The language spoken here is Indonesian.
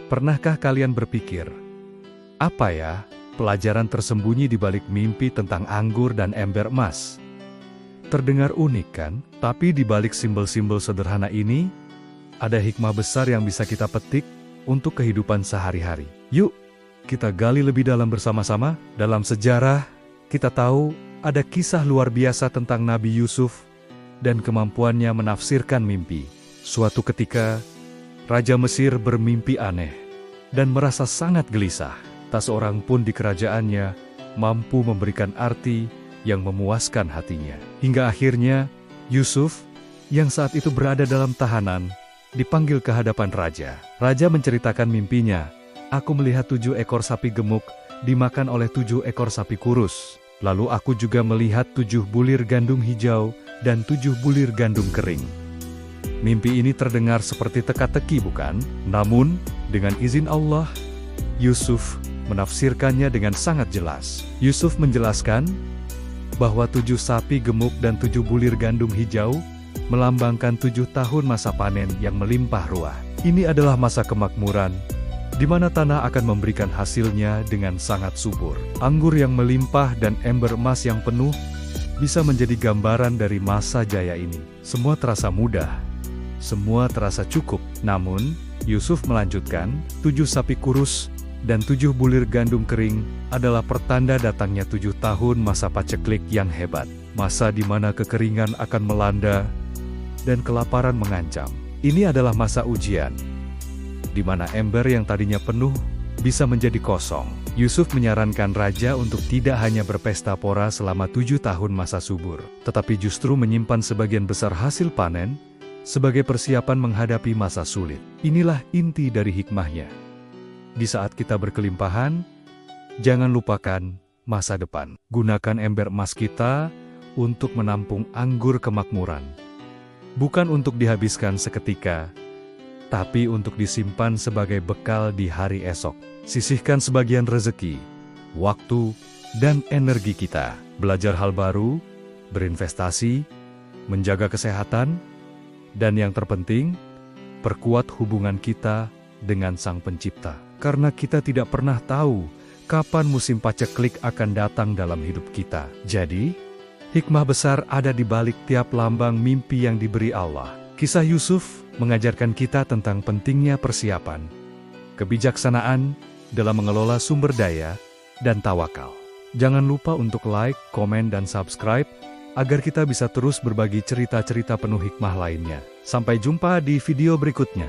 Pernahkah kalian berpikir, apa ya pelajaran tersembunyi di balik mimpi tentang anggur dan ember emas? Terdengar unik kan? Tapi di balik simbol-simbol sederhana ini, ada hikmah besar yang bisa kita petik untuk kehidupan sehari-hari. Yuk, kita gali lebih dalam bersama-sama. Dalam sejarah, kita tahu ada kisah luar biasa tentang Nabi Yusuf dan kemampuannya menafsirkan mimpi. Suatu ketika, Raja Mesir bermimpi aneh dan merasa sangat gelisah. Tak seorang pun di kerajaannya mampu memberikan arti yang memuaskan hatinya. Hingga akhirnya, Yusuf, yang saat itu berada dalam tahanan, dipanggil ke hadapan raja. Raja menceritakan mimpinya. Aku melihat 7 ekor sapi gemuk dimakan oleh 7 ekor sapi kurus. Lalu aku juga melihat 7 bulir gandum hijau dan 7 bulir gandum kering. Mimpi ini terdengar seperti teka-teki, bukan? Namun, dengan izin Allah, Yusuf menafsirkannya dengan sangat jelas. Yusuf menjelaskan bahwa 7 sapi gemuk dan 7 bulir gandum hijau melambangkan 7 tahun masa panen yang melimpah ruah. Ini adalah masa kemakmuran, di mana tanah akan memberikan hasilnya dengan sangat subur. Anggur yang melimpah dan ember emas yang penuh bisa menjadi gambaran dari masa jaya ini. Semua terasa mudah, semua terasa cukup. Namun, Yusuf melanjutkan, 7 sapi kurus dan 7 bulir gandum kering adalah pertanda datangnya 7 tahun masa paceklik yang hebat. Masa di mana kekeringan akan melanda dan kelaparan mengancam. Ini adalah masa ujian, di mana ember yang tadinya penuh bisa menjadi kosong. Yusuf menyarankan raja untuk tidak hanya berpesta pora selama 7 tahun masa subur, tetapi justru menyimpan sebagian besar hasil panen sebagai persiapan menghadapi masa sulit. Inilah inti dari hikmahnya. Di saat kita berkelimpahan, jangan lupakan masa depan. Gunakan ember emas kita untuk menampung anggur kemakmuran. Bukan untuk dihabiskan seketika, tapi untuk disimpan sebagai bekal di hari esok. Sisihkan sebagian rezeki, waktu, dan energi kita. Belajar hal baru, berinvestasi, menjaga kesehatan, dan yang terpenting, perkuat hubungan kita dengan Sang Pencipta. Karena kita tidak pernah tahu kapan musim paceklik akan datang dalam hidup kita. Jadi, hikmah besar ada di balik tiap lambang mimpi yang diberi Allah. Kisah Yusuf mengajarkan kita tentang pentingnya persiapan, kebijaksanaan dalam mengelola sumber daya, dan tawakal. Jangan lupa untuk like, komen, dan subscribe, agar kita bisa terus berbagi cerita-cerita penuh hikmah lainnya. Sampai jumpa di video berikutnya.